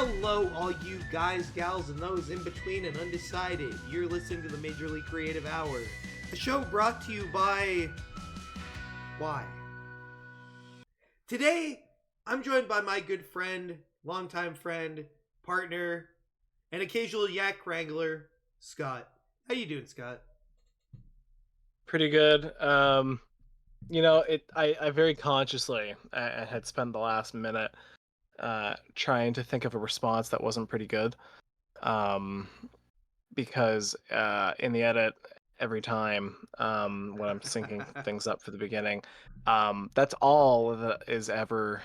Hello, all you guys, gals, and those in between and undecided. You're listening to the Major League Creative Hour, a show brought to you by Why. Today, I'm joined by my good friend, longtime friend, partner, and occasional yak wrangler, Scott. How you doing, Scott? Pretty good. I very consciously I had spent the last minute trying to think of a response that wasn't pretty good. Um, because in the edit every time when I'm syncing things up for the beginning, that's all that is ever.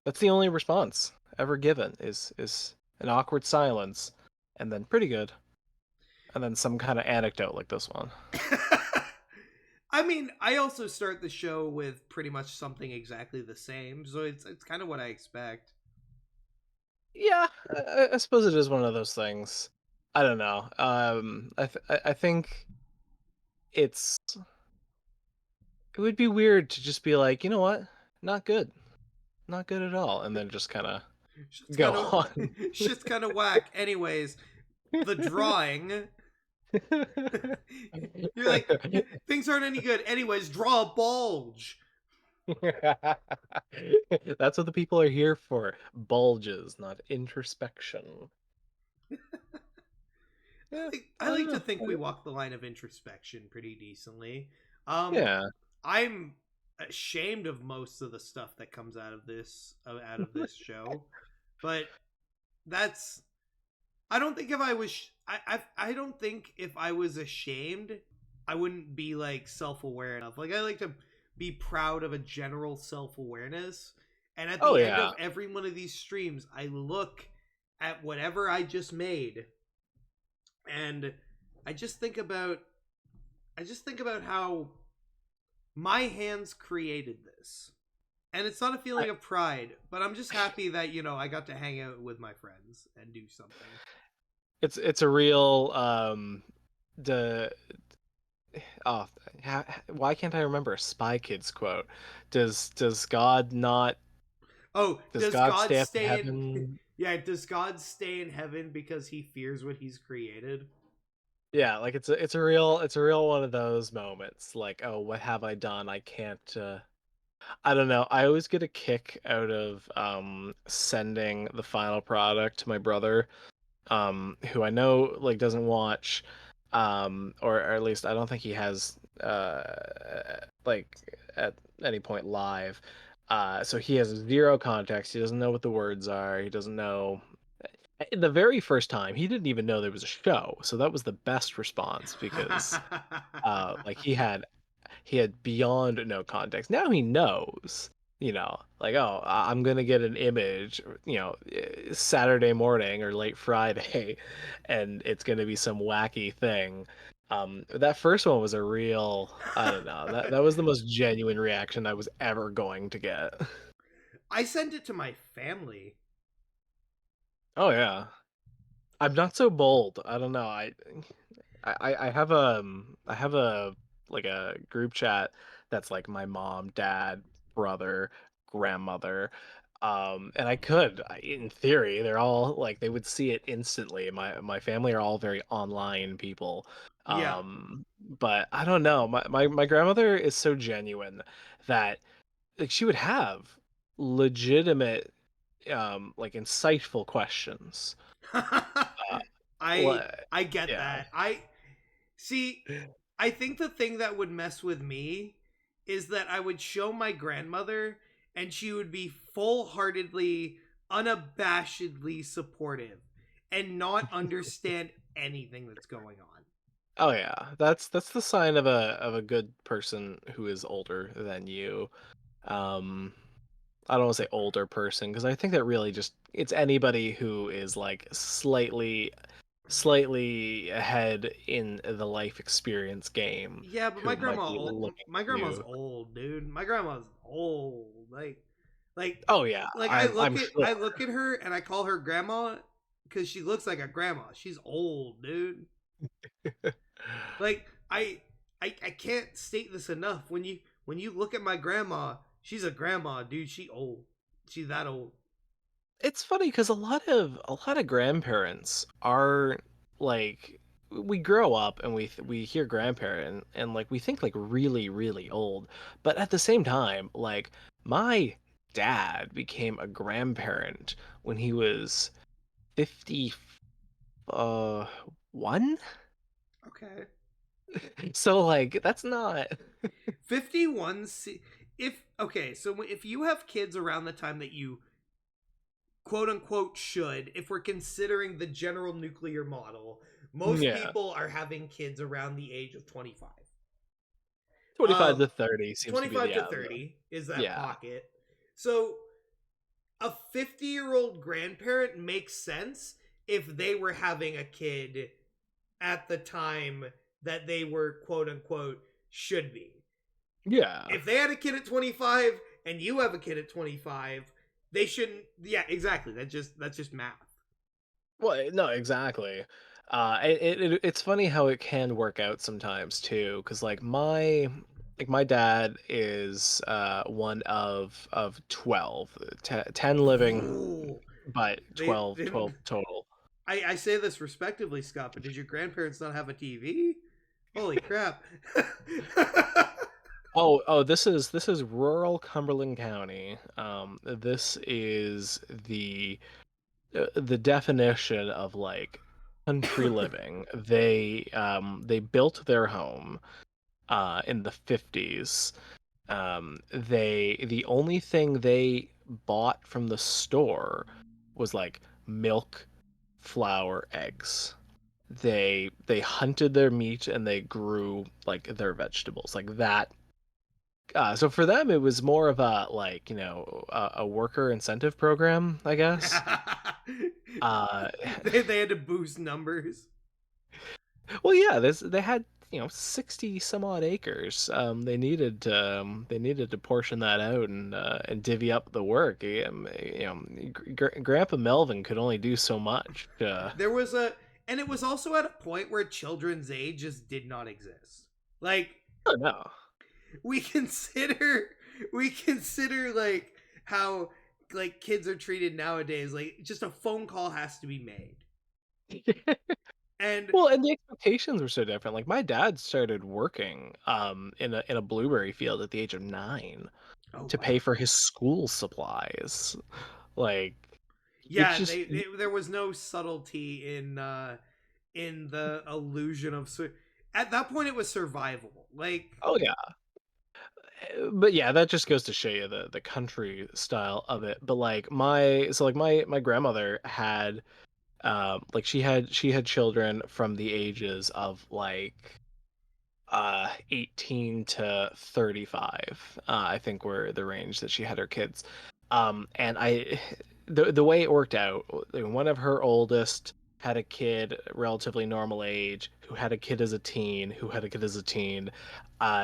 That's the only response ever given is an awkward silence, and then pretty good, and then some kind of anecdote like this one. I mean, I also start the show with pretty much something exactly the same, so it's kind of what I expect. Yeah, I suppose it is one of those things. I don't know. I think it's it would be weird to just be like, you know what, not good, not good at all, and then just kind of Shit's go kind of on. shit's kind of whack. Anyways, the drawing. You're like, things aren't any good. Anyways, draw a bulge. That's what the people are here for. Bulges, not introspection. Yeah, I I don't like to know. think we walk the line of introspection pretty decently. Um, Yeah. I'm ashamed of most of the stuff that comes out of this show, but that's. I don't think if I was. I don't think if I was ashamed, I wouldn't be like self aware enough. Like I like to be proud of a general self awareness, and at Oh the end yeah. of every one of these streams, I look at whatever I just made and I just think about how my hands created this. And it's not a I, feeling of pride, but I'm just happy that, I got to hang out with my friends and do something. it's a real the oh why can't I remember a Spy Kids quote? Does God not Oh, does does God God stay up in stay in heaven? Yeah, does God stay in heaven because he fears what he's created? Yeah, like it's a real one of those moments. Like, oh, what have I done? I can't. I don't know. I always get a kick out of sending the final product to my brother, who I know like doesn't watch, or at least I don't think he has like at any point live. So he has zero context. He doesn't know what the words are. He doesn't know. The very first time, he didn't even know there was a show. So that was the best response because like he had beyond no context. Now he knows, like, oh, I'm gonna get an image, Saturday morning or late Friday, and it's gonna be some wacky thing. That first one was a real, I don't know, that was the most genuine reaction I was ever going to get. I sent it to my family. Oh yeah, I'm not so bold. I don't know. I have a like a group chat that's like my mom, dad, brother, grandmother. And in theory, they're all like they would see it instantly. My family are all very online people. Yeah. But I don't know. My grandmother is so genuine that like she would have legitimate like insightful questions. Uh, I le- I get yeah. that. I see. I think the thing that would mess with me is that I would show my grandmother and she would be full-heartedly, unabashedly supportive and not understand anything that's going on. Oh yeah, that's the sign of a good person who is older than you. Um, I don't want to say older person because I think that really just it's anybody who is like slightly ahead in the life experience game Yeah, but who might be looking my at grandma's you. old, dude. My grandma's old. Like Oh yeah, like I'm sure. I look at her and I call her grandma cuz she looks like a grandma. She's old, dude. Like I can't state this enough. When you look at my grandma, she's a grandma, dude. She old. She's that old. It's funny because a lot of grandparents are like we grow up and we hear grandparent and like we think like really really old, but at the same time like my dad became a grandparent when he was 50 one. Okay. So like that's not 51 if okay, so if you have kids around the time that you quote unquote should, if we're considering the general nuclear model, most yeah, people are having kids around the age of 25. 25 to 30 seems to be 25 to the 30 is that yeah. pocket. So a 50-year-old grandparent makes sense if they were having a kid at the time that they were quote unquote should be. Yeah. If they had a kid at 25 and you have a kid at 25, they shouldn't. Yeah, exactly. That's just math. Well, no, exactly. It's funny how it can work out sometimes too, because like my dad is one of 12, 10 living, Ooh, but they 12, didn't. 12 total. I say this respectively, Scott, but did your grandparents not have a TV? Holy crap! Oh, this is rural Cumberland County. This is the definition of like country living. They built their home in the 50s. The only thing they bought from the store was like milk, flour, eggs. They hunted their meat and they grew like their vegetables like that. So for them, it was more of a like a worker incentive program, I guess. Uh, they had to boost numbers. well, yeah, they had 60 some odd acres. They needed to portion that out and divvy up the work. Grandpa Melvin could only do so much. There was a, and it was also at a point where children's aid just did not exist. Like Oh no. we consider, we consider like how like kids are treated nowadays. Like just a phone call has to be made, and Well, and the expectations were so different. Like my dad started working in a blueberry field at the age of 9 oh to pay wow, for his school supplies. Like it's yeah, just there was no subtlety in the illusion of at that point it was survival. Like oh yeah. But yeah, that just goes to show you the country style of it. But like my grandmother had like she had children from the ages of like 18 to 35, I think were the range that she had her kids. And the way it worked out, one of her oldest had a kid relatively normal age who had a kid as a teen who had a kid as a teen.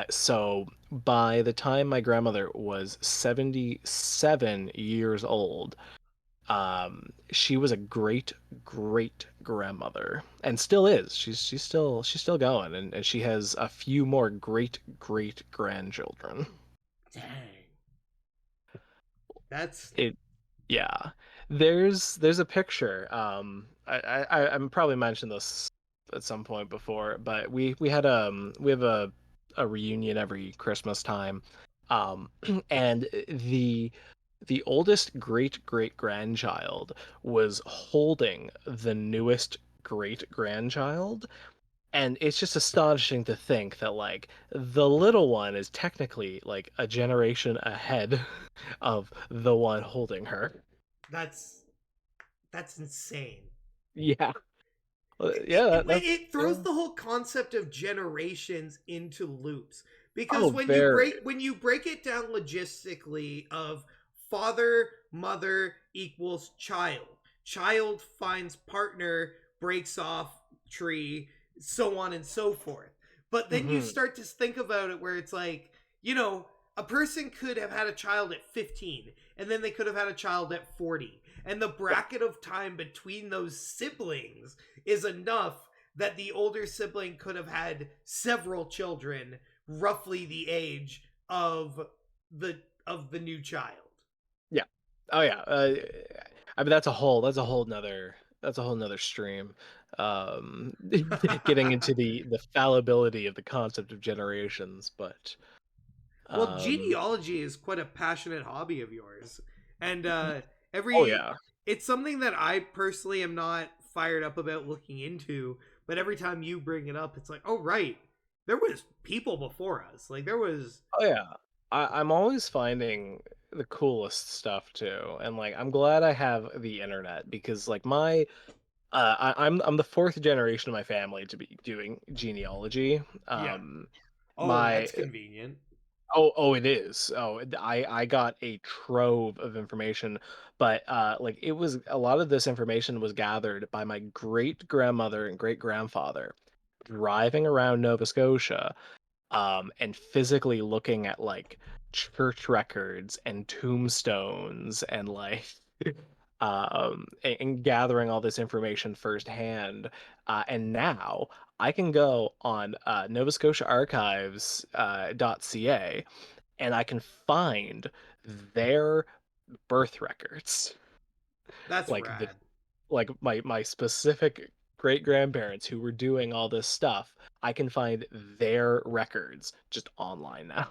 So by the time my grandmother was 77 years old, she was a great great grandmother and still is. She's still going, and she has a few more great great grandchildren. dang, that's It Yeah, there's a picture. I'm probably mentioned this at some point before, but we have a reunion every Christmas time, um, and the oldest great great grandchild was holding the newest great grandchild, and it's just astonishing to think that like the little one is technically like a generation ahead of the one holding her. that's that's insane. Yeah. Yeah, that's It throws yeah. the whole concept of generations into loops because Oh, very. when you break it down logistically of father mother equals child, child finds partner, breaks off tree, so on and so forth. But then you Hmm. start to think about it where it's like, you know, a person could have had a child at 15 and then they could have had a child at 40, and the Yeah. bracket of time between those siblings is enough that the older sibling could have had several children roughly the age of the new child. Yeah. Oh yeah. I mean, that's a whole nother stream. Um, getting into the fallibility of the concept of generations, but Well, um, genealogy is quite a passionate hobby of yours, and oh every yeah, it's something that I personally am not fired up about looking into. But every time you bring it up, it's like, oh right, there was people before us. Like there was. oh yeah. I'm always finding the coolest stuff too, and like I'm glad I have the internet because like I'm the fourth generation of my family to be doing genealogy. Yeah. Um, Oh, my that's convenient. oh, it is. I got a trove of information, but like it was a lot of this information was gathered by my great grandmother and great grandfather driving around Nova Scotia, and physically looking at like church records and tombstones and like and gathering all this information firsthand. And now I can go on Nova Scotia Archives .ca and I can find their birth records, That's like the rad. like my specific great grandparents who were doing all this stuff. I can find their records just online now.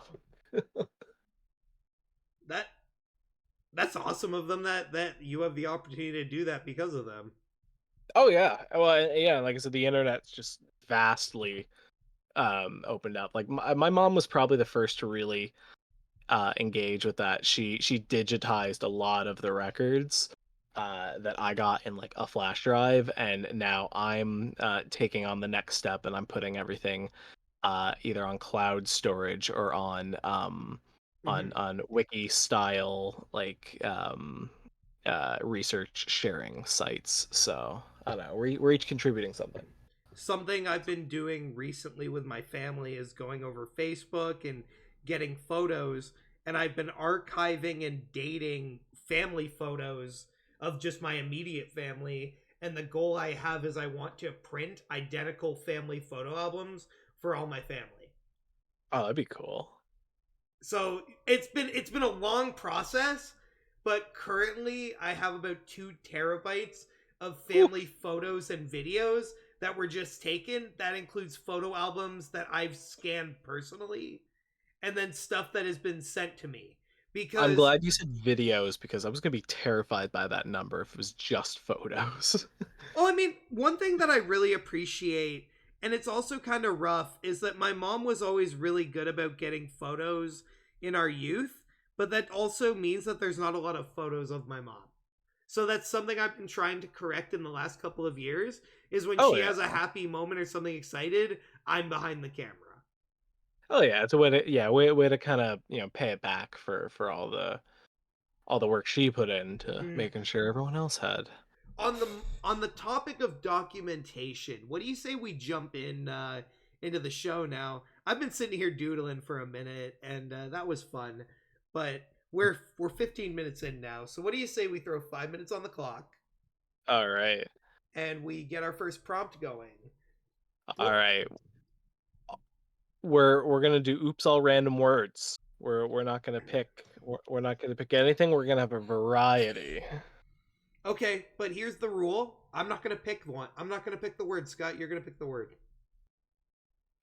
That that's awesome of them that you have the opportunity to do that because of them. Oh yeah, well yeah, like I said, the internet's just vastly opened up. Like my mom was probably the first to really engage with that. She digitized a lot of the records that I got in like a flash drive, and now I'm taking on the next step, and I'm putting everything either on cloud storage or Hmm. on wiki style like research sharing sites. So I don't know. We're each contributing something. Something I've been doing recently with my family is going over Facebook and getting photos, and I've been archiving and dating family photos of just my immediate family. And the goal I have is I want to print identical family photo albums for all my family. Oh, that'd be cool. So it's been a long process, but currently I have about 2 terabytes of Whew. family photos and videos that were just taken. That includes photo albums that I've scanned personally, and then stuff that has been sent to me. I'm Because glad you said videos because I was gonna be terrified by that number if it was just photos. well, I mean, one thing that I really appreciate, and it's also kind of rough, is that my mom was always really good about getting photos in our youth, but that also means that there's not a lot of photos of my mom. So that's something I've been trying to correct in the last couple of years is when Oh she yeah. has a happy moment or something excited, I'm behind the camera. Oh yeah, it's a way to way to kind of pay it back for all the work she put into Mm. making sure everyone else had. On the topic of documentation, what do you say we jump in into the show now? I've been sitting here doodling for a minute, and that was fun. But we're 15 minutes in now, so what do you say we throw 5 minutes on the clock All right. and we get our first prompt going? All What? right. We're gonna do oops all random words. We're not gonna pick anything. We're gonna have a variety. Okay, but here's the rule. I'm not gonna pick one. I'm not gonna pick the word, Scott. You're gonna pick the word.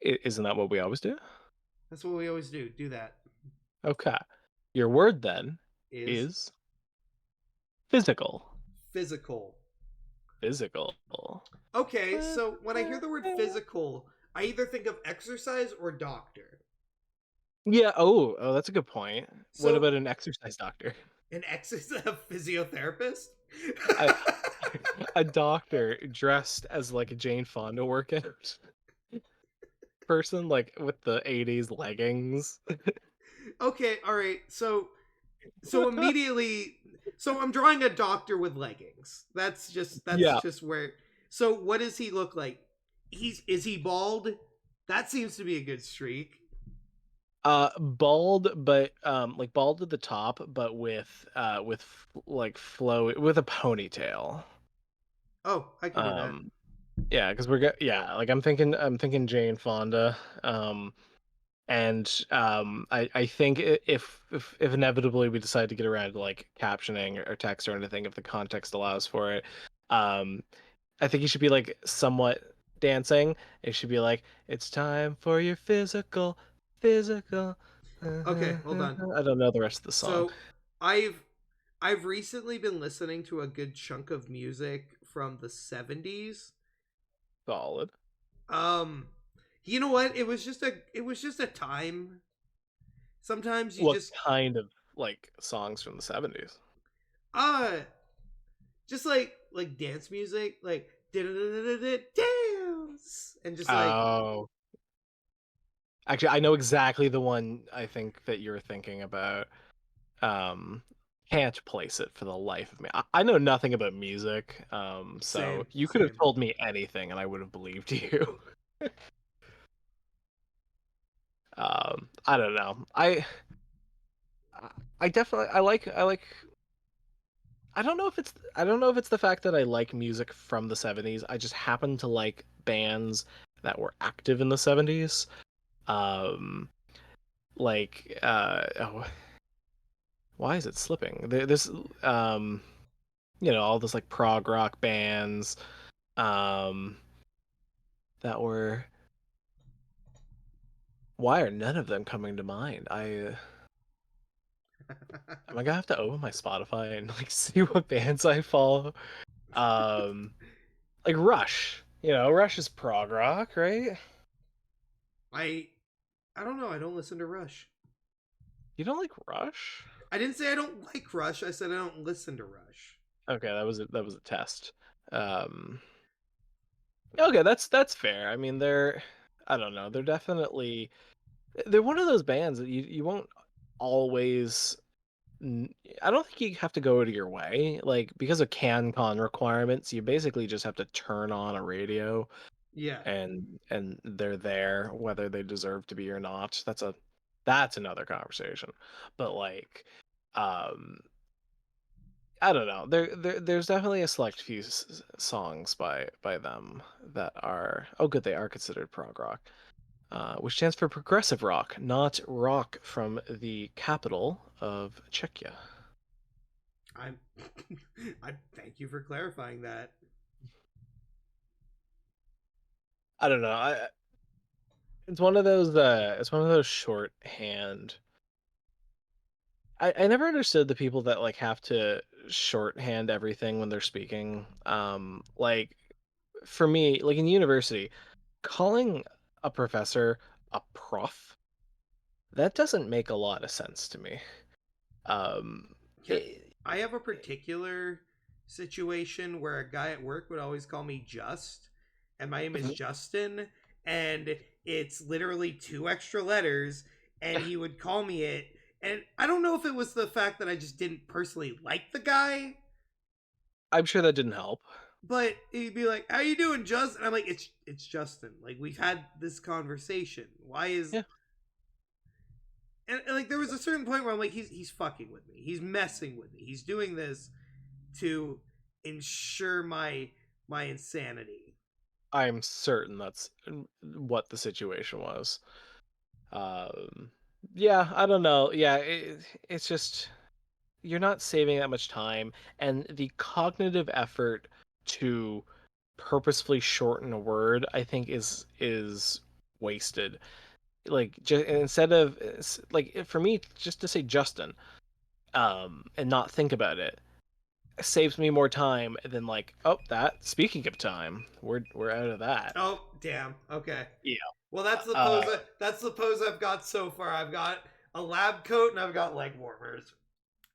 Isn't that what we always do? That's what we always do. Do that. Okay. Your word then Is is physical. physical. Physical. Okay, so when I hear the word physical, I either think of exercise or doctor. Yeah. Oh, that's a good point. What So about an exercise doctor? an exercise a physiotherapist. A, a doctor dressed as like a Jane Fonda workout person, like with the '80s leggings. Okay, all right. So immediately, so I'm drawing a doctor with leggings. That's Yeah. just where. So what does he look like? Is he bald? That seems to be a good streak. Bald, but like bald at the top, but with like flow with a ponytail. Oh, I could do that. Yeah, because yeah, like I'm thinking Jane Fonda. Um, And I think if inevitably we decide to get around to like captioning or text or anything, if the context allows for it, um, I think you should be like somewhat dancing. It should be like, it's time for your physical. Okay, hold on. I don't know the rest of the song. So I've I've recently been listening to a good chunk of music from the 70s. Solid. Um you know what? It was just a time. Sometimes you What just kind of like songs from the 70s? uh just like dance music, like dance and just like Oh, actually, I know exactly the one I think that you're thinking about. Um, can't place it for the life of me. I know nothing about music, so same, you could have same. told me anything and I would have believed you. I don't know. I definitely I like I don't know if it's the fact that I like music from the 70s. I just happen to like bands that were active in the 70s. Um oh, why is it slipping? This all this like prog rock bands um that were why are none of them coming to mind? Am I gonna have to open my Spotify and like see what bands I follow? Um like Rush. Rush is prog rock, right? I I don't know. I don't listen to Rush. You don't like Rush? I didn't say I don't like Rush. I said I don't listen to Rush. Okay, that was a test. Okay, that's fair. I mean, I don't know, they're one of those bands that you won't always I don't think you have to go out of your way. Like because of CanCon requirements, you basically just have to turn on a radio Yeah. and they're there whether they deserve to be or not. That's another conversation. But like um I don't know. There's definitely a select few songs by them that are good. They are considered prog rock, which stands for progressive rock, not rock from the capital of Czechia. I'm I thank you for clarifying that. I don't know. It's one of those. It's one of those shorthand. I never understood the people that like have to shorthand everything when they're speaking. Like for me, like in university, calling a professor a prof, that doesn't make a lot of sense to me. Um, Can it, I have a particular situation where a guy at work would always call me Just, and my name is Justin, and it's literally two extra letters, and he would call me it. And I don't know if it was the fact that I just didn't personally like the guy, I'm sure that didn't help. but he'd be like, "How you doing, Just?" And I'm like, "It's Justin. Like we've had this conversation. Why is?" Yeah, And like there was a certain point where I'm like, he's fucking with me. He's messing with me. He's doing this to ensure my insanity. I'm certain that's what the situation was. Yeah, I don't know. Yeah, it's just you're not saving that much time, and the cognitive effort to purposefully shorten a word, I think, is wasted. Like, just instead of like for me, just to say Justin, and not think about it, saves me more time than like, oh, that. Speaking of time, we're out of that. Oh damn. Okay. Yeah. Well, that's the Uh, pose. That's the pose I've got so far. I've got a lab coat and I've got leg warmers.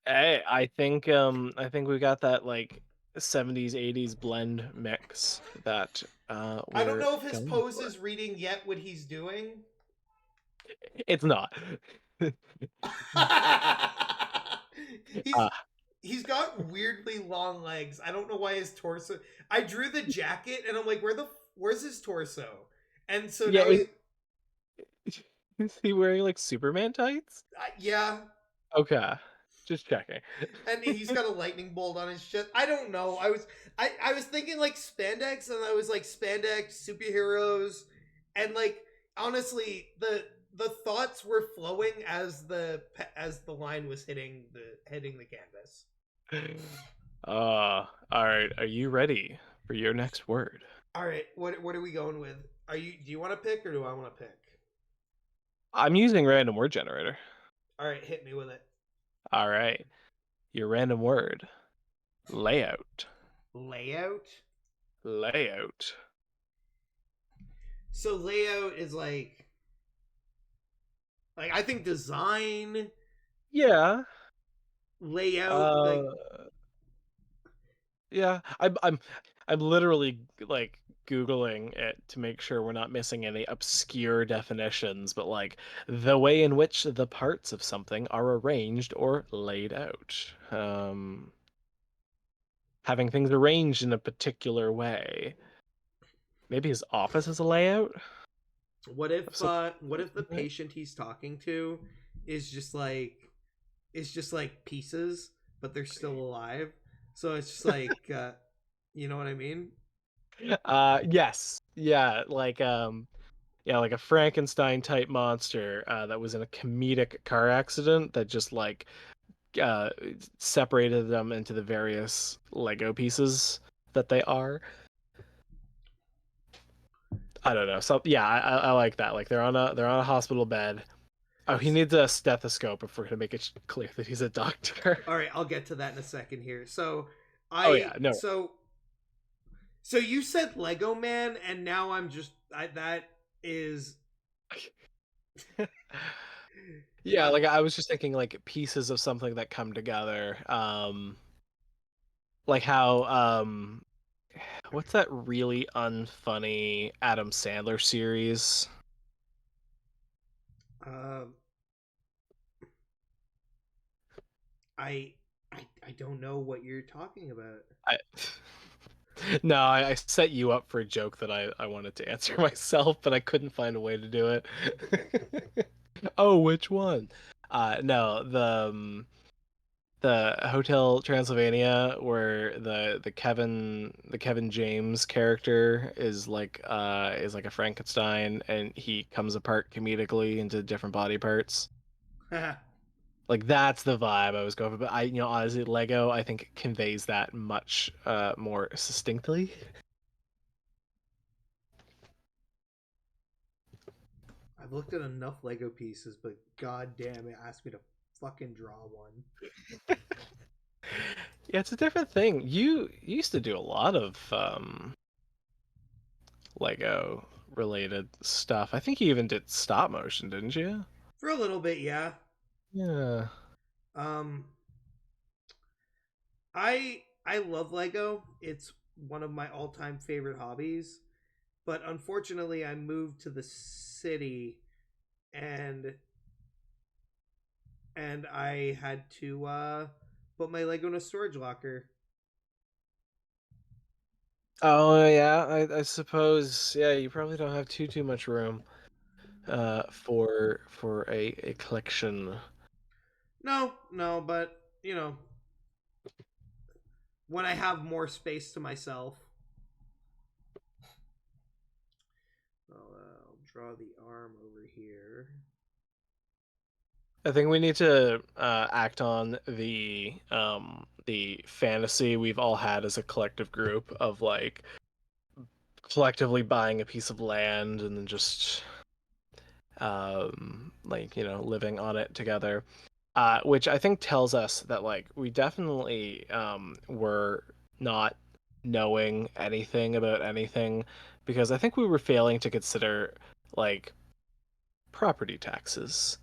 Hey, I think we got that like 70s 80s blend mix that I don't we're know if his going pose for. is reading yet what he's doing. It's not. he's uh he's got weirdly long legs. I don't know why his torso. I drew the jacket and I'm like, where's his torso? And so yeah, now is he wearing like Superman tights? yeah, Okay. Just checking. and he's got a lightning bolt on his chest. I don't know. I was thinking like spandex, and I was like spandex superheroes, and like honestly, the thoughts were flowing as the line was hitting the canvas. All right. Are you ready for your next word? All right, what are we going with? Are you do you want to pick or do I want to pick? I'm using random word generator. All right, hit me with it. All right. Your random word. Layout. Layout. Layout. So layout is like I think design, Yeah. layout, Uh like yeah. I'm literally like Googling it to make sure we're not missing any obscure definitions, but like the way in which the parts of something are arranged or laid out. Having things arranged in a particular way. Maybe his office is a layout of something. what if the patient he's talking to is just like pieces, but they're still alive. So it's just like you know what I mean? Yes. Yeah, like a Frankenstein type monster that was in a comedic car accident that just like uh separated them into the various Lego pieces that they are. I don't know. So yeah, I like that. Like they're on a hospital bed. Oh, he needs a stethoscope if we're gonna make it clear that he's a doctor. All right, I'll get to that in a second here. Oh I yeah, no. so so you said Lego Man, and now that is Yeah, uh, like I was just thinking like pieces of something that come together. Like how what's that really unfunny Adam Sandler series? uh, I don't know what you're talking about. I No, I set you up for a joke that I wanted to answer myself, but I couldn't find a way to do it. Oh, which one? No, the Hotel Transylvania where the Kevin James character is like a Frankenstein and he comes apart comedically into different body parts. Like that's the vibe I was going for. But honestly, Lego I think conveys that much more succinctly. I've looked at enough Lego pieces, but god damn it, asked me to fucking draw one. Yeah, it's a different thing. You used to do a lot of Lego related stuff. I think you even did stop motion, didn't you? For a little bit, yeah. Yeah. Um, I love Lego. It's one of my all time favorite hobbies. But unfortunately, I moved to the city, and I had to put my Lego in a storage locker. Oh yeah, I suppose yeah, you probably don't have too much room for a collection. No, no, but when I have more space to myself, I'll draw the arm over here. I think we need to act on the fantasy we've all had as a collective group of like collectively buying a piece of land and then just like living on it together, which I think tells us that like we definitely were not knowing anything about anything because I think we were failing to consider like property taxes,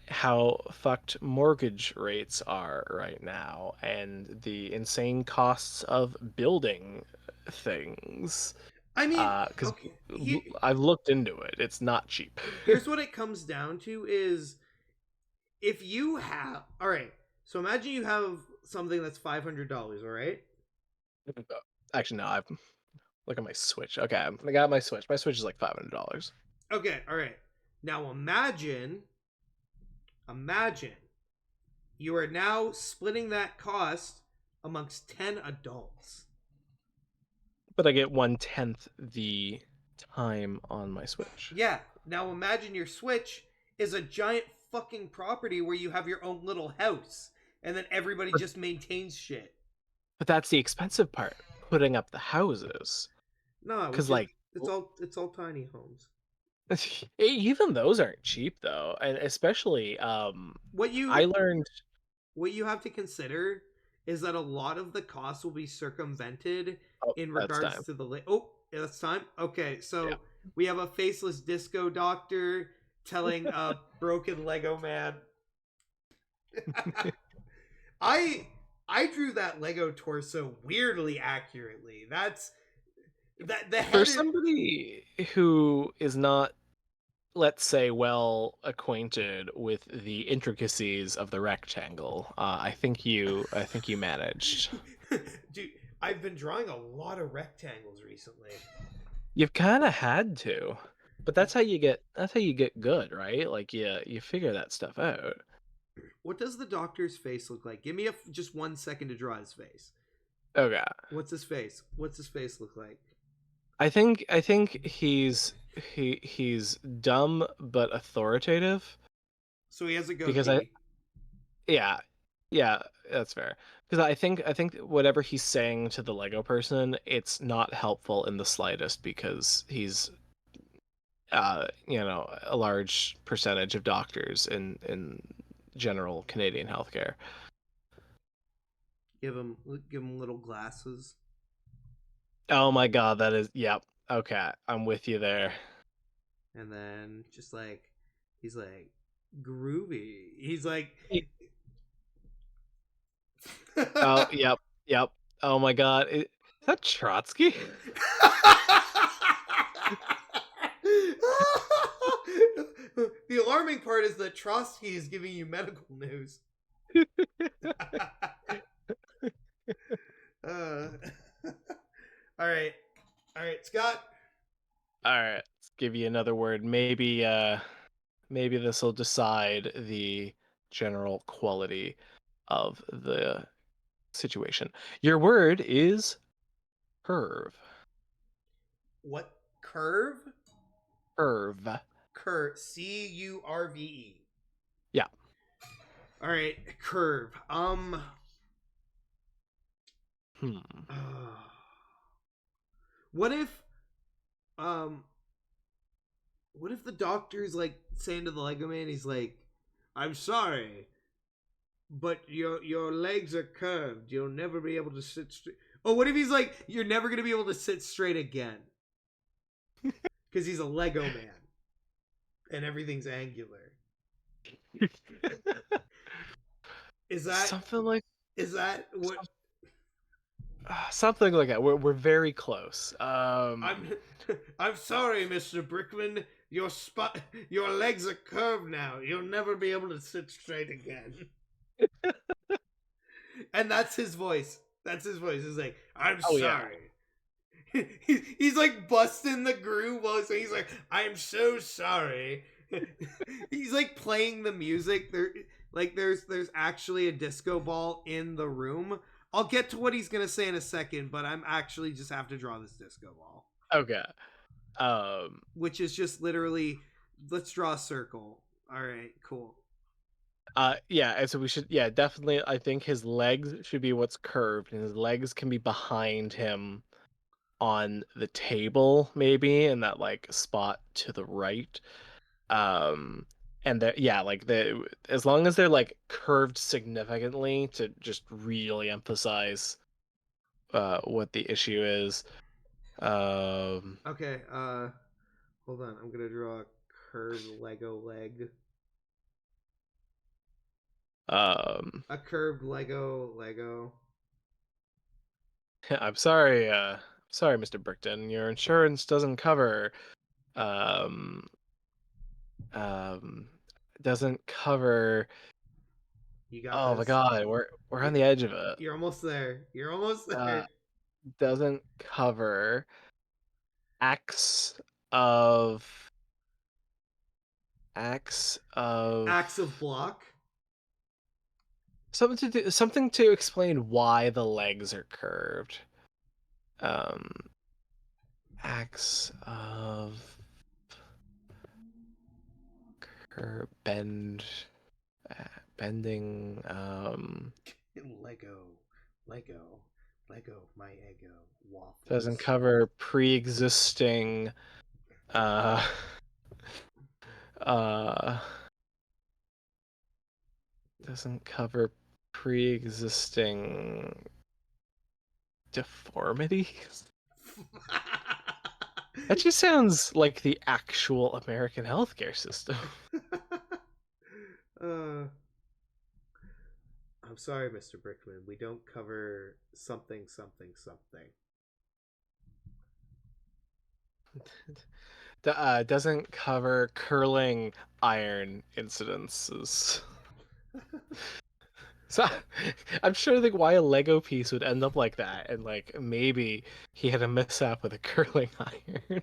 how fucked mortgage rates are right now, and the insane costs of building things. I mean, Because okay, I've looked into it, it's not cheap. here's what it comes down to is if you have all right. So imagine you have something that's $500. All right. Actually, no, I've look at my Switch. Okay, I got my Switch. My Switch is like $500. Okay. All right. Now imagine you are now splitting that cost amongst 10 adults. But I get 1/10 the time on my Switch. Yeah. Now imagine your Switch is a giant fucking property where you have your own little house, and then everybody But just maintains shit. but that's the expensive part, putting up the houses. No, we Because just like, it's all tiny homes. even those aren't cheap though, and especially, What I you learned. what you have to consider is that a lot of the costs will be circumvented Oh, in that's regards time. to the oh, it's time. Okay, Yeah. so we have a faceless disco doctor telling a broken Lego man. I I drew that Lego torso weirdly accurately. That's that the For head is somebody who is not, let's say, well acquainted with the intricacies of the rectangle, I think you managed. dude. I've been drawing a lot of rectangles recently. You've kind of had to, but that's how you get good, right? Like, you figure that stuff out. What does the doctor's face look like? Give me just 1 second to draw his face. Okay, What's his face? What's his face look like? I think he's dumb but authoritative So he has a because I goatee. yeah yeah that's fair because I think whatever he's saying to the Lego person, it's not helpful in the slightest because he's a large percentage of doctors in general Canadian healthcare. Give him give him little glasses, Oh my god, that is, yep. Okay, I'm with you there. and then just like he's like groovy. He's like. Oh, yep, yep. Oh my god, is that Trotsky? The alarming part is that Trotsky is giving you medical news. uh, all right, all right, Scott. All right, let's give you another word. Maybe this will decide the general quality of the situation. Your word is curve. What curve? Curve. Curve. Curve. Yeah. All right, curve. Hmm. What if um what if the doctor's like saying to the Lego man, he's like, "I'm sorry, but your legs are curved. You'll never be able to sit straight." Oh, what if he's like, "You're never gonna be able to sit straight again," because he's a Lego man and everything's angular. Is that something like is that what some- something like that. We're very close. I'm? I'm sorry, Mister Brickman. Your legs are curved now. You'll never be able to sit straight again. And that's his voice. That's his voice. He's like, "I'm Oh yeah. sorry." He's like busting the groove while he's like, "I'm so sorry." He's like playing the music. There's actually a disco ball in the room. I'll get to what he's gonna say in a second, but I'm actually just have to draw this disco ball, Okay. Um. which is just literally, let's draw a circle. All right, cool. Yeah, and so we should, yeah, definitely, I think his legs should be what's curved, and his legs can be behind him on the table, maybe, in that like spot to the right. Um and yeah, like the as long as they're like curved significantly to just really emphasize what the issue is. Um Okay, hold on. I'm gonna draw a curved Lego leg. um A curved Lego. sorry, Mr. Brickton, your insurance doesn't cover um um doesn't cover. You got Oh my this. god, we're on the edge of it. You're almost there. You're almost Uh there. doesn't cover acts of acts of Axe of block. something to explain why the legs are curved. Um acts bend, uh, bending. Lego, Lego, Lego, my ego, Doesn't waffles. cover pre-existing. Uh, uh, doesn't cover pre-existing deformities. That just sounds like the actual American healthcare system. uh, I'm sorry, Mr. Brickman. We don't cover something, something, something. Doesn't cover curling iron incidences. So I'm sure like why a Lego piece would end up like that, and like maybe he had a mishap with a curling iron.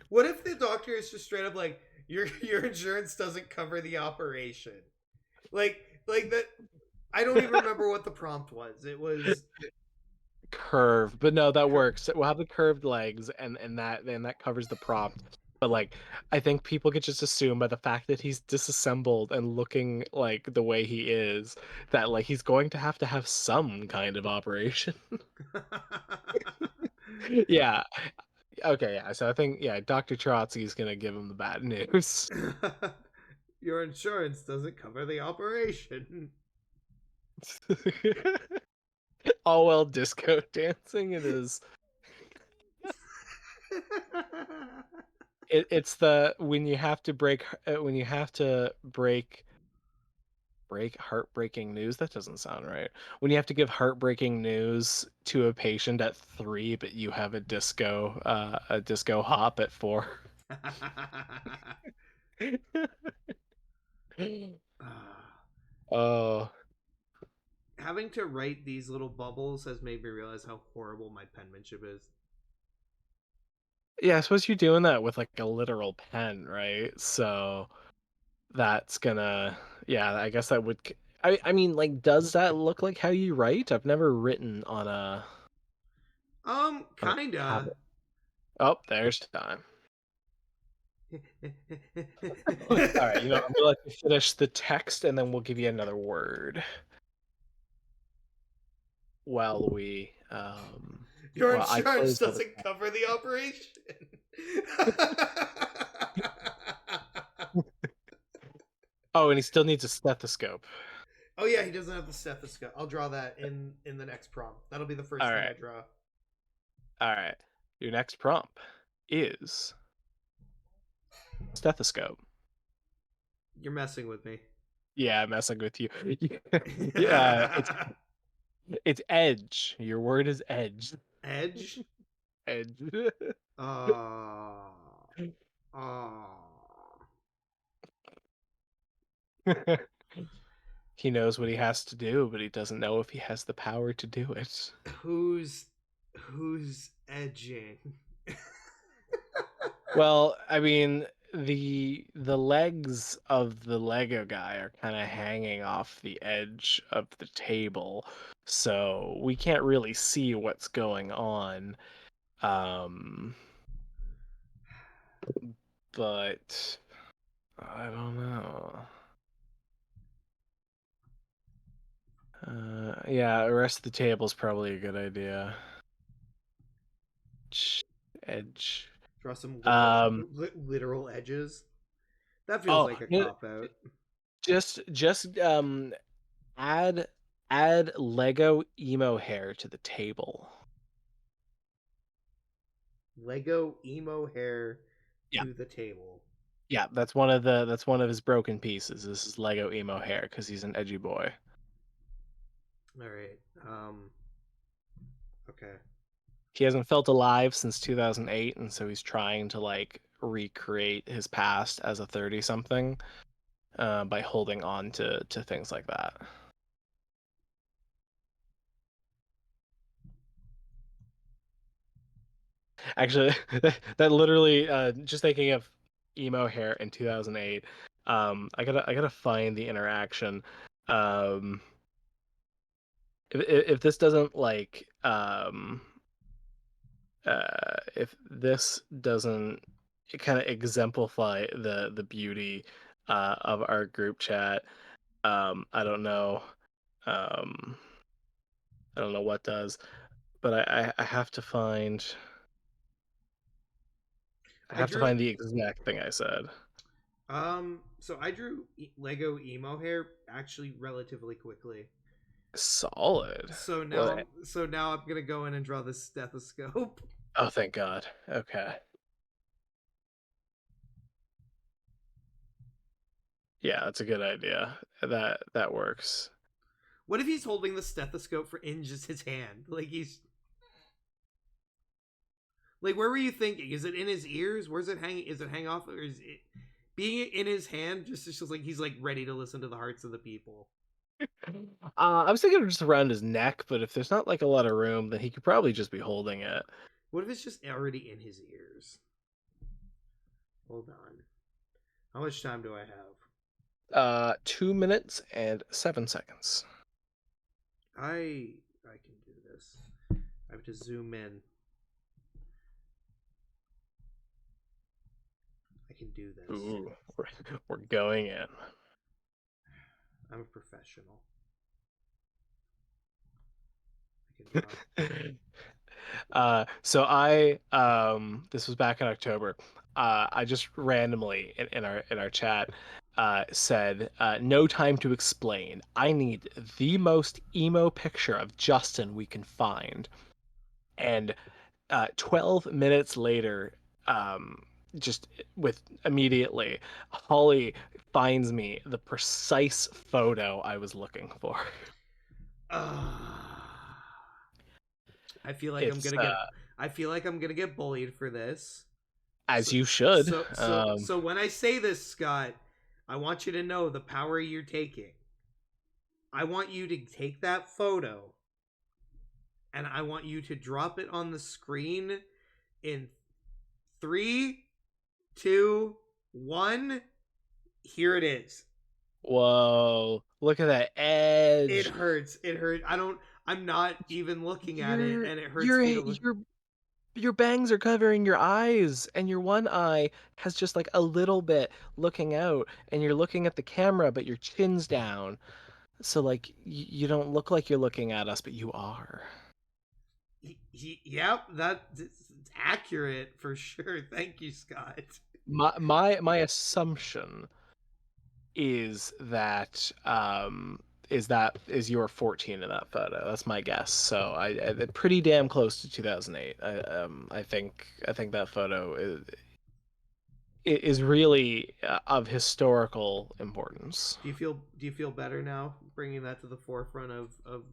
What if the doctor is just straight up like your insurance doesn't cover the operation? Like that. I don't even remember what the prompt was. It was Curve, but no, that works. We'll have the curved legs, and that covers the prompt. But like, I think people could just assume by the fact that he's disassembled and looking like the way he is, that like he's going to have some kind of operation. Yeah. Okay. Yeah. So I think Dr. Trotsky's gonna give him the bad news. your insurance doesn't cover the operation. All while disco dancing. It is. It's the when you have to break heartbreaking news. That doesn't sound right. When you have to give heartbreaking news to a patient at 3, but you have a disco hop at 4. Oh, Having to write these little bubbles has made me realize how horrible my penmanship is. yeah. I suppose you're doing that with like a literal pen, right? So that's gonna, yeah. I guess that would. I mean, like, does that look like how you write? I've never written on a Kinda. tablet. Oh, there's time. All right, I'm gonna let you finish the text, and then we'll give you another word while Your I insurance close all the doesn't cover the operation. Oh, and he still needs a stethoscope. Oh yeah, he doesn't have the stethoscope. I'll draw that in the next prompt. That'll be the All first thing right, I draw. all right. Your next prompt is stethoscope. You're messing with me. Yeah, I'm messing with you. Yeah, it's edge. Your word is edge. Edge. Edge. Uh, uh, He knows what he has to do, but he doesn't know if he has the power to do it. who's who's edging? Well, I mean, the legs of the Lego guy are kind of hanging off the edge of the table, so we can't really see what's going on. Um, but I don't know. Yeah, the rest of the table's probably a good idea. Edge. Draw some Um, literal edges. That feels oh, like a cop out. just add add Lego emo hair to the table. Lego emo hair Yeah, to the table. yeah, that's one of his broken pieces. This is Lego emo hair because he's an edgy boy. All right. Okay. He hasn't felt alive since 2008, and so he's trying to like recreate his past as a 30 something by holding on to things like that. Actually, that literally just thinking of emo hair in 2008. I gotta find the interaction. Um, if this doesn't like if this doesn't kind of exemplify the beauty of our group chat. I don't know. Um, I don't know what does, but I have to find. I I have to drew find the exact thing I said. so I drew Lego emo hair actually relatively quickly. Solid. Well, So now I'm gonna go in and draw the stethoscope. oh, thank God. Okay. Yeah, that's a good idea. That works. What if he's holding the stethoscope for in just his hand? Like where were you thinking? Is it in his ears? Where's it hanging? Is it hang off, or is it being in his hand? Just feels like he's like ready to listen to the hearts of the people. I was thinking just around his neck, but if there's not like a lot of room, then he could probably just be holding it. What if it's just already in his ears? Hold on. How much time do I have? 2 minutes and 7 seconds. I can do this. I have to zoom in. I can do this. Ooh, we're going in. I'm a professional. I can draw. So I this was back in October. I just randomly in our chat said no time to explain. I need the most emo picture of Justin we can find. And 12 minutes later, um just with immediately, Holly finds me the precise photo I was looking for. I feel like I'm It's gonna get. I feel like I'm gonna get bullied for this. as So, you should. so when I say this, Scott, I want you to know the power you're taking. I want you to take that photo and I want you to drop it on the screen in three, two, one. Here it is. Whoa, look at that It edge. hurts. It hurts. I don't. I'm not even looking at it, Your and it hurts your me to look. your your bangs are covering your eyes, and your one eye has just like a little bit looking out, and you're looking at the camera, but your chin's down. So like you don't look like you're looking at us, but you are. Yep, that's accurate for sure. Thank you, Scott. My assumption is that you're 14 in that photo. That's my guess. So I pretty damn close to 2008. I think that photo is really of historical importance. Do you feel better now bringing that to the forefront of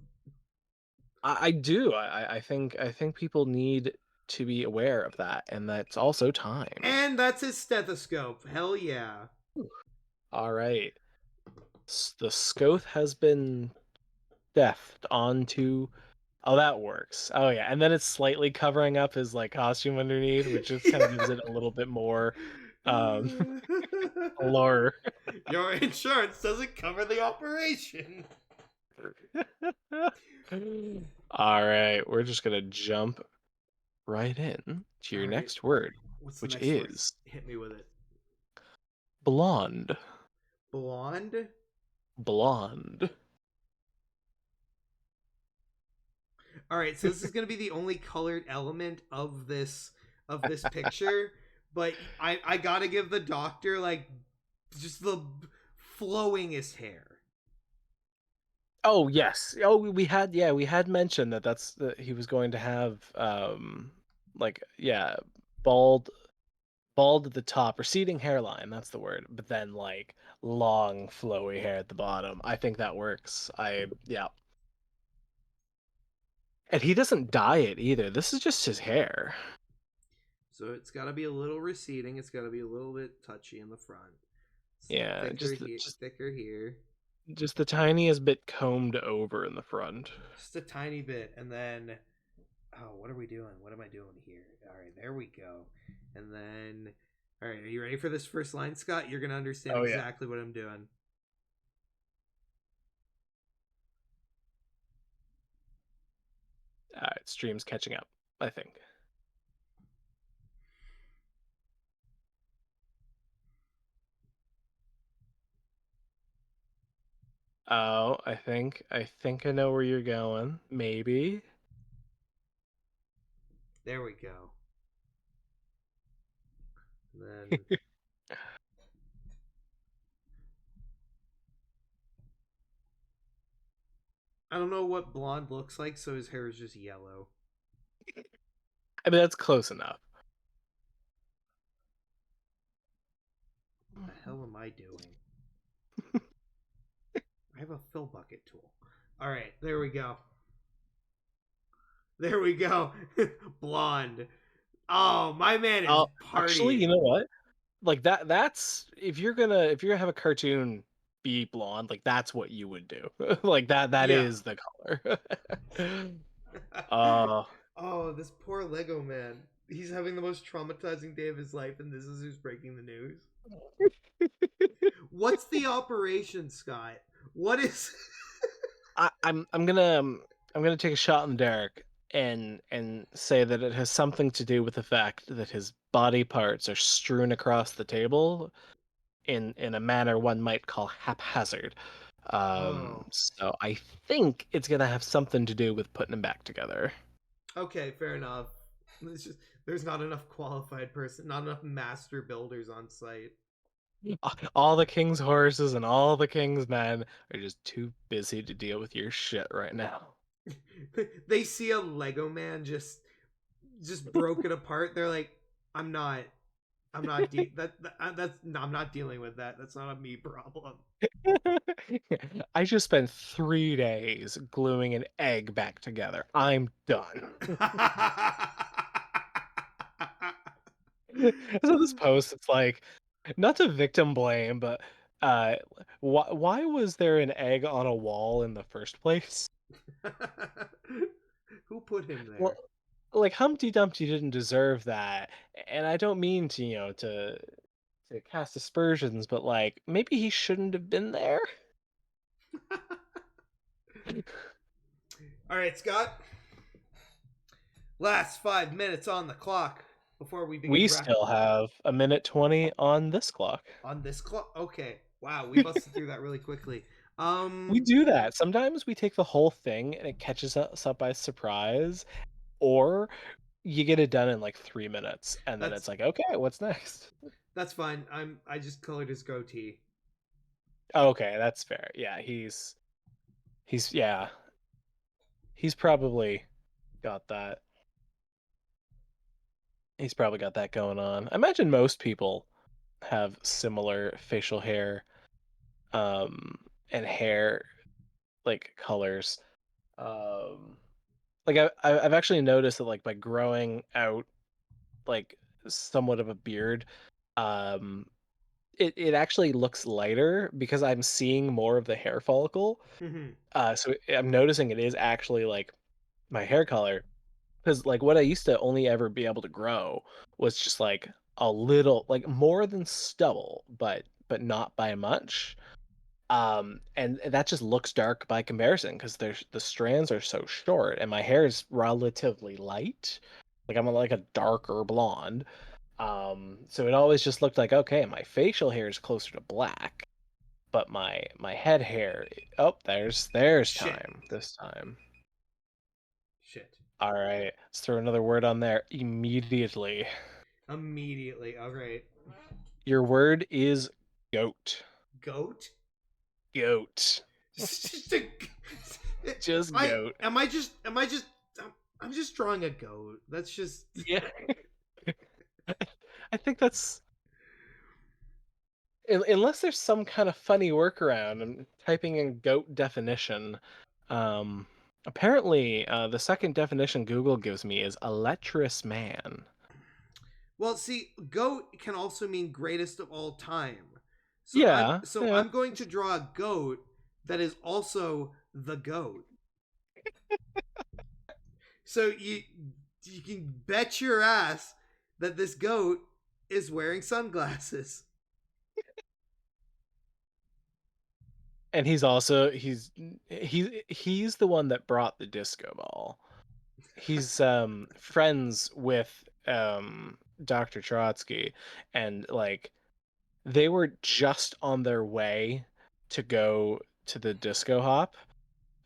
I do. I think people need to be aware of that, and that's also time. And that's his stethoscope. Hell yeah. All right. The Scoth has been deft onto. Oh, that works. Oh yeah, and then it's slightly covering up his like costume underneath, which just kind of gives it a little bit more um allure. Your insurance doesn't cover the operation. All right, we're just gonna jump right in to All your right. next word, What's the which next word? is Hit me with it. blonde. Blonde. Blonde. All right, so this is going to be the only colored element of this picture, but I got to give the doctor like just the flowingest hair. Oh yes. Oh, we had mentioned that he was going to have like yeah, bald bald at the top, receding hairline, that's the word, but then like long flowy hair at the bottom. I think that works. I yeah. And he doesn't dye it either. This is just his hair. So it's got to be a little receding. It's got to be a little bit touchy in the front. Yeah, Thicker here, thicker here. just the tiniest bit combed over in the front. Just a tiny bit, and then oh, what are we doing? What am I doing here? All right, there we go. And then, all right, are you ready for this first line, Scott? You're gonna understand Oh yeah. exactly what I'm doing. Stream's catching up, I think. Oh, I think I know where you're going. Maybe. There we go. And then I don't know what blonde looks like, so his hair is just yellow. I mean, that's close enough. What the hell am I doing? I have a fill bucket tool. All right, there we go. There we go. Blonde. Oh, my man is Oh, actually, you partying. know what? Like that's if you're gonna have a cartoon be blonde, like that's what you would do. Like that Yeah. is the color. Uh Oh, this poor Lego man. He's having the most traumatizing day of his life, and this is who's breaking the news. What's the operation, Scott? What is. I'm gonna take a shot in the dark and say that it has something to do with the fact that his body parts are strewn across the table in a manner one might call haphazard. Oh. So I think it's gonna have something to do with putting them back together. Okay, fair enough. It's just there's not enough qualified person, not enough master builders on site. All the king's horses and all the king's men are just too busy to deal with your shit right now. They see a Lego man just broken apart. They're like, I'm not. That's no, I'm not dealing with that. That's not a me problem. I just spent 3 days gluing an egg back together. I'm done. So this post, it's like, not to victim blame, but uh, why was there an egg on a wall in the first place? Who put him Well, there? like Humpty Dumpty didn't deserve that, and I don't mean to, to cast aspersions, but like maybe he shouldn't have been there. All right, Scott. Last 5 minutes on the clock before we begin We wrap still have a minute 20 on this clock. on this clock. Okay. Wow, we busted through that really quickly. We Um, do that. Sometimes we take the whole thing and it catches us up by surprise, or you get it done in like 3 minutes, and then that's it's like, okay, what's next? that's fine. I just colored his goatee. Okay, that's fair. Yeah, yeah, he's probably got that. He's probably got that going on. I imagine most people have similar facial hair, and hair like colors. Um, like I've actually noticed that like by growing out like somewhat of a beard, um, it actually looks lighter because I'm seeing more of the hair follicle. Mhm. So I'm noticing it is actually like my hair color, because like what I used to only ever be able to grow was just like a little, like more than stubble, but not by much. And that just looks dark by comparison because there's the strands are so short and my hair is relatively light. Like I'm like a darker blonde. So it always just looked like, okay, my facial hair is closer to black, but my head hair, oh, there's Shit. time this time. Shit. All right, let's throw another word on there immediately. Immediately. All right. Your word is goat. Goat. Goat. Just a- Just I goat. am I just am I just I'm just drawing a goat. That's just Yeah. I think that's unless there's some kind of funny workaround. I'm typing in goat definition. Um, apparently, the second definition Google gives me is a lecherous man. well. See, goat can also mean greatest of all time. So I'm Yeah, so yeah. I'm going to draw a goat that is also the goat. So you can bet your ass that this goat is wearing sunglasses. And he's also he's the one that brought the disco ball. He's friends with Dr. Trotsky, and like they were just on their way to go to the disco hop.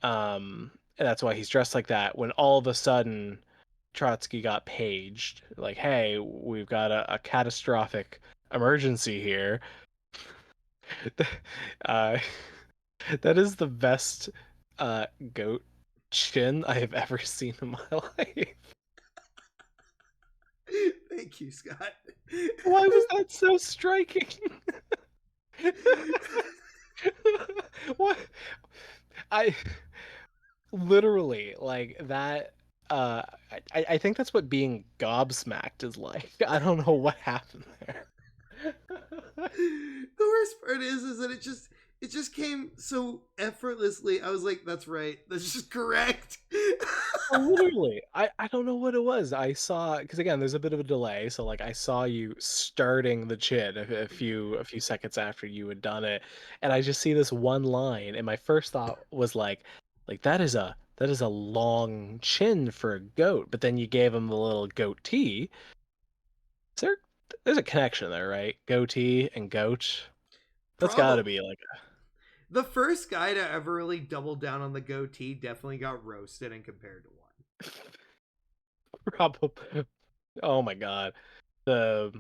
And that's why he's dressed like that. When all of a sudden Trotsky got paged, like, "Hey, we've got a catastrophic emergency here." uh, that is the best uh, goat chin I have ever seen in my life. Thank you, Scott. Why was that so striking? What? I literally like that. Uh, I think that's what being gobsmacked is like. I don't know what happened there. The worst part is that it just came so effortlessly. I was like, that's right. That's just correct. Literally, I don't know what it was. I saw because again, there's a bit of a delay, so like I saw you starting the chin a few seconds after you had done it, and I just see this one line, and my first thought was like that is a long chin for a goat, but then you gave him the little goatee. Is there's a connection there, right? Goatee and goat. That's got to Probably be like the first guy to ever really double down on the goatee definitely got roasted and compared to one. a probably. Oh my god. The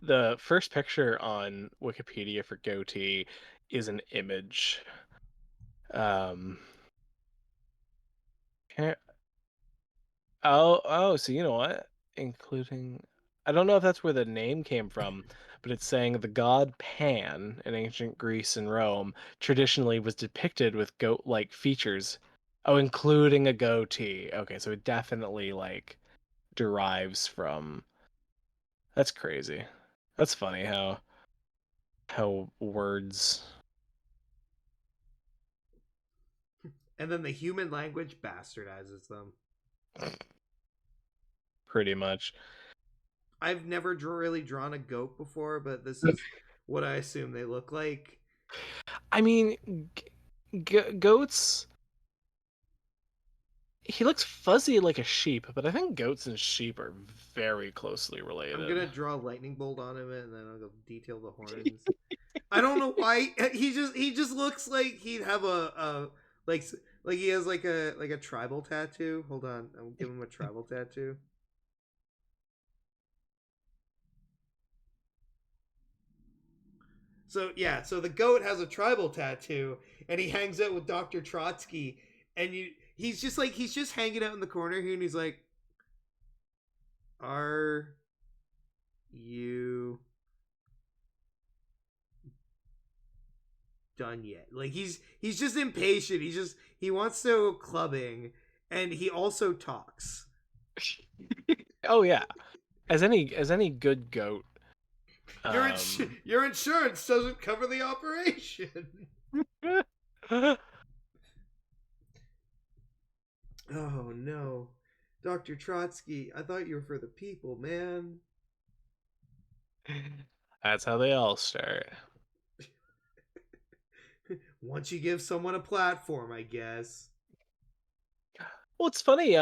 The first picture on Wikipedia for goatee is an image. Um, can't, so you know what? Including, I don't know if that's where the name came from, but it's saying the god Pan in ancient Greece and Rome traditionally was depicted with goat-like features. Oh, including a goatee. Okay, so it definitely like derives from. That's crazy. That's funny how words And then the human language bastardizes them. pretty much. I've never really drawn a goat before, but this is what I assume they look like. I mean, goats. He looks fuzzy like a sheep, but I think goats and sheep are very closely I'm related. gonna draw a lightning bolt on him and then I'll go detail the horns. I don't know why he just looks like he'd have a like like he has like a tribal tattoo. Hold on, I'll give him a tribal tattoo. So yeah, so the goat has a tribal tattoo, and he hangs out with Dr. Trotsky, and he's just hanging out in the corner here, and he's like, "Are you done yet?" Like he's just impatient. He wants to go clubbing, and he also talks. Oh yeah, as any good goat. Your insurance doesn't cover the operation. Oh no, Dr. Trotsky, I thought you were for the people, man. That's how they all start. Once you give someone a platform, I guess. Well, it's funny.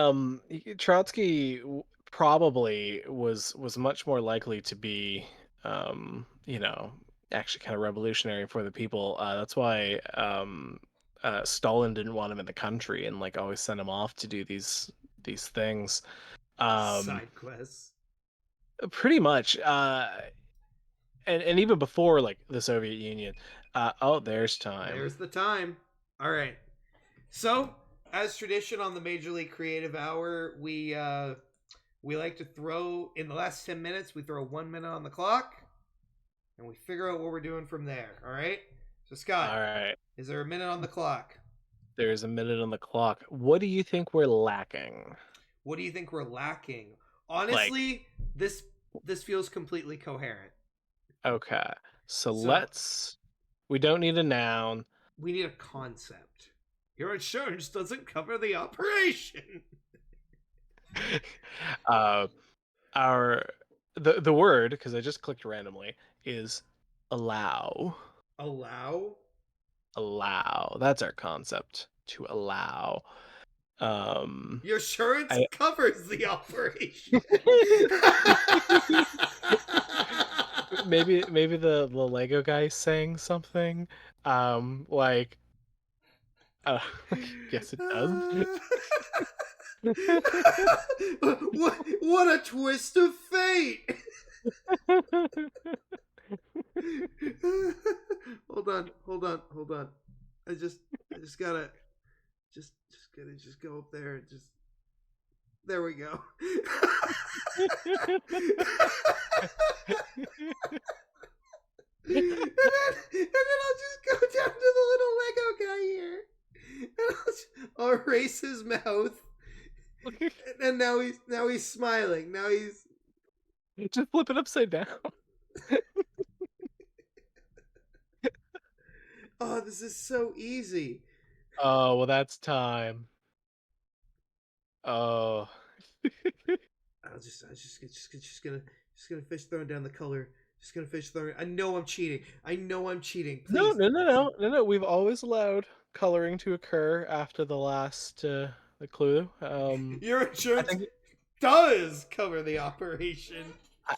Trotsky probably was much more likely to be, you know, actually kind of revolutionary for the people. That's why Stalin didn't want him in the country and like always sent him off to do these things. Um, Side quests. pretty much. And even before like the Soviet Union. Oh, there's time. There's the time. All right. So, as tradition on the Major League Creative Hour, we like to throw in the last 10 minutes. We throw 1 minute on the clock, and we figure out what we're doing from there. All right. So, Scott, All right. is there a minute on the clock? There's a minute on the clock. What do you think we're lacking? What do you think we're lacking? Like, Honestly, this feels completely coherent. okay. So So we don't need a noun. we need a concept. Your insurance doesn't cover the operation. uh our the word, because I just clicked randomly, is allow. Allow. Allow. That's our concept. To allow. Um Your insurance I covers the operation. maybe the Lego guy saying something. Like Uh, yes, it does. What a twist of fate! Hold on. I just I just gotta just go up there and just there we go. And then I'll just go down to the little Lego guy here. And I'll erase his mouth. And now he's smiling. Now he's Just flip it upside down. oh, this is so easy. Oh, well, that's time. Oh. Just gonna fish throwing down the color. Just gonna fish throwing. I know I'm cheating. I know I'm cheating. No, Please. no, no, no, no, no. We've always allowed coloring to occur after the last the clue. Your I insurance think does cover the operation.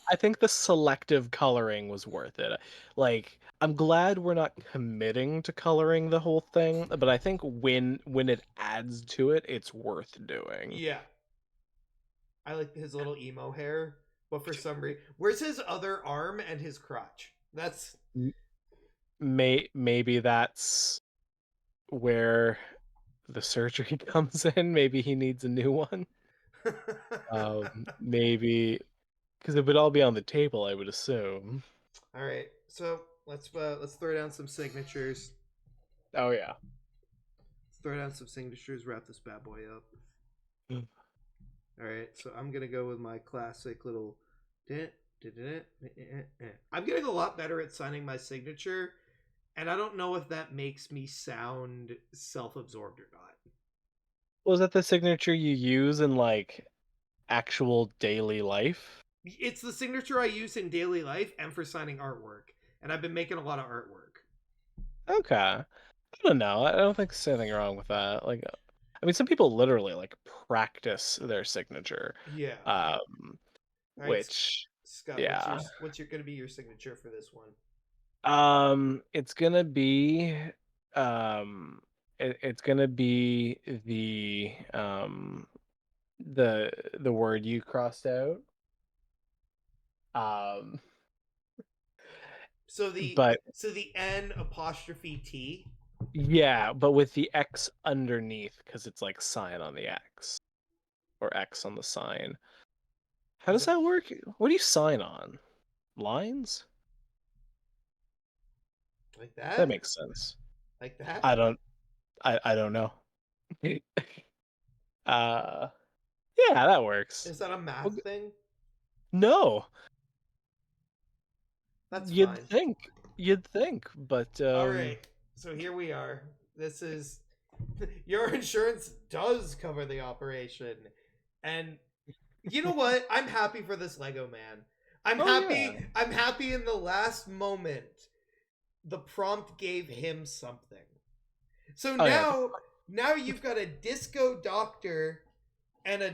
I think the selective coloring was worth it. Like, I'm glad we're not committing to coloring the whole thing, but I think when it adds to it, it's worth doing. Yeah, I like his little emo hair, but for some reason, where's his other arm and his crotch? That's M- maybe that's where the surgery comes in. Maybe he needs a new one. Maybe because it would all be on the table, I would assume. all right. So let's throw down some signatures. Oh yeah. Let's throw down some signatures. Wrap this bad boy up. All right. So I'm gonna go with my classic little. I'm getting a lot better at signing my signature, and I don't know if that makes me sound self-absorbed or not. Was that the signature you use in like actual daily life? It's the signature I use in daily life and for signing artwork, and I've been making a lot of artwork. Okay. I don't know. I don't think there's anything wrong with that. Like, I mean, some people literally like practice their signature. Yeah. Um, All right, which, Scott. yeah. What's your gonna be your signature for this one? It's gonna be, um, it's gonna be the word you crossed out. Um, So but the N apostrophe T. yeah, but with the X underneath because it's like sign on the X or X on the sign. How Is does it that work? What do you sign on? Lines? like That that? makes sense. Like that? I don't I don't know. uh yeah, that works. Is that a Well, math thing? no, That's you'd fine. think. You'd think, but All right. So here we are. This is your insurance does cover the operation. And you know what? I'm happy for this Lego man. oh yeah. I'm happy in the last moment the prompt gave him something. So Oh yeah. now you've got a disco doctor and a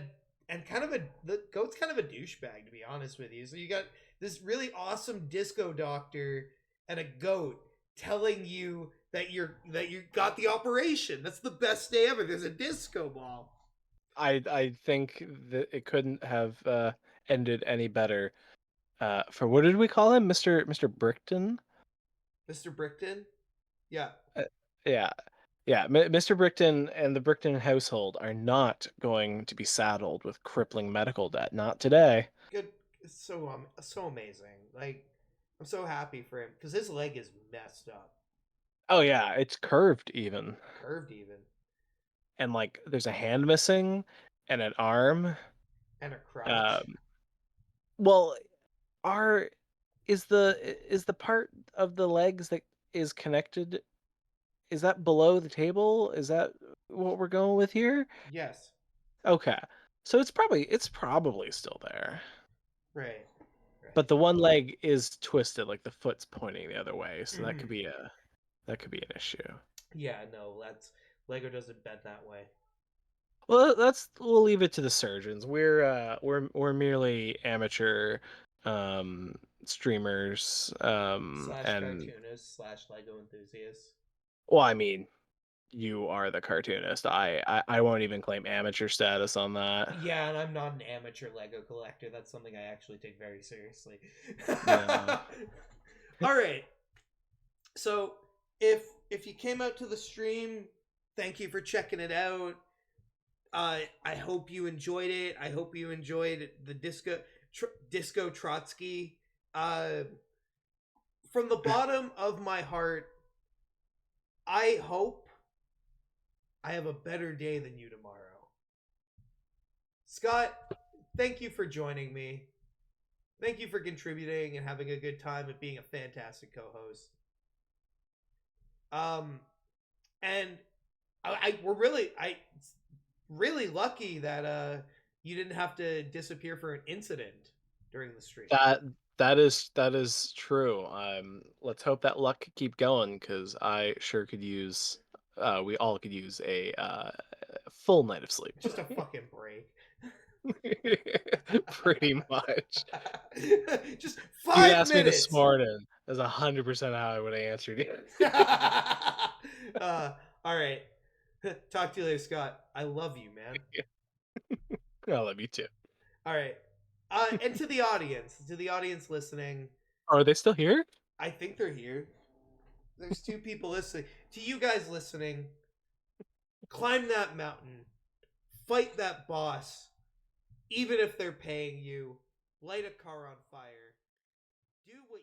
and kind of a the goat's kind of a douchebag to be honest with you. So you got this really awesome disco doctor and a goat telling you that you got the operation. That's the best day ever. There's a disco ball. I think that it couldn't have ended any better. For what did we call him? Mr. Brickton? Mr. Brickton? Yeah. Uh, yeah. Yeah, Mr. Brickton and the Brickton household are not going to be saddled with crippling medical debt. Not today. Good. It's so amazing. Like I'm so happy for him cuz his leg is messed up. Oh yeah, it's curved even. Curved even. And like there's a hand missing and an arm. And a crotch. Um well, are is the part of the legs that is connected, is that below the table? Is that what we're going with here? Yes. Okay. So it's probably still there. Right. But Right. the one leg is twisted, like the foot's pointing the other way, so Mhm. that could be an issue. Yeah, no, that's Lego doesn't bend that way. Well, we'll leave it to the surgeons. We're merely amateur streamers Slash and cartoonist slash Lego enthusiast. well, I mean, you are the cartoonist. I won't even claim amateur status on that. Yeah, and I'm not an amateur Lego collector. That's something I actually take very seriously. Yeah. All right. So if you came out to the stream, thank you for checking it out. I hope you enjoyed it. I hope you enjoyed the disco Trotsky. Uh, from the bottom of my heart, I hope I have a better day than you tomorrow. Scott, thank you for joining me. Thank you for contributing and having a good time and being a fantastic co-host. Um, and we're really lucky that you didn't have to disappear for an incident during the stream. That that is true. Let's hope that luck could keep going because I sure could use. We all could use a full night of sleep. Just a fucking break. Pretty much. Just You'd five asked me this minutes. morning. That's 100% how I would have answered you. All right. Talk to you later, Scott. I love you, man. I love you too. All right. And to the audience listening, Are they still here? I think they're here. There's two people listening. To you guys listening, climb that mountain, fight that boss, even if they're paying you, light a car on fire, do what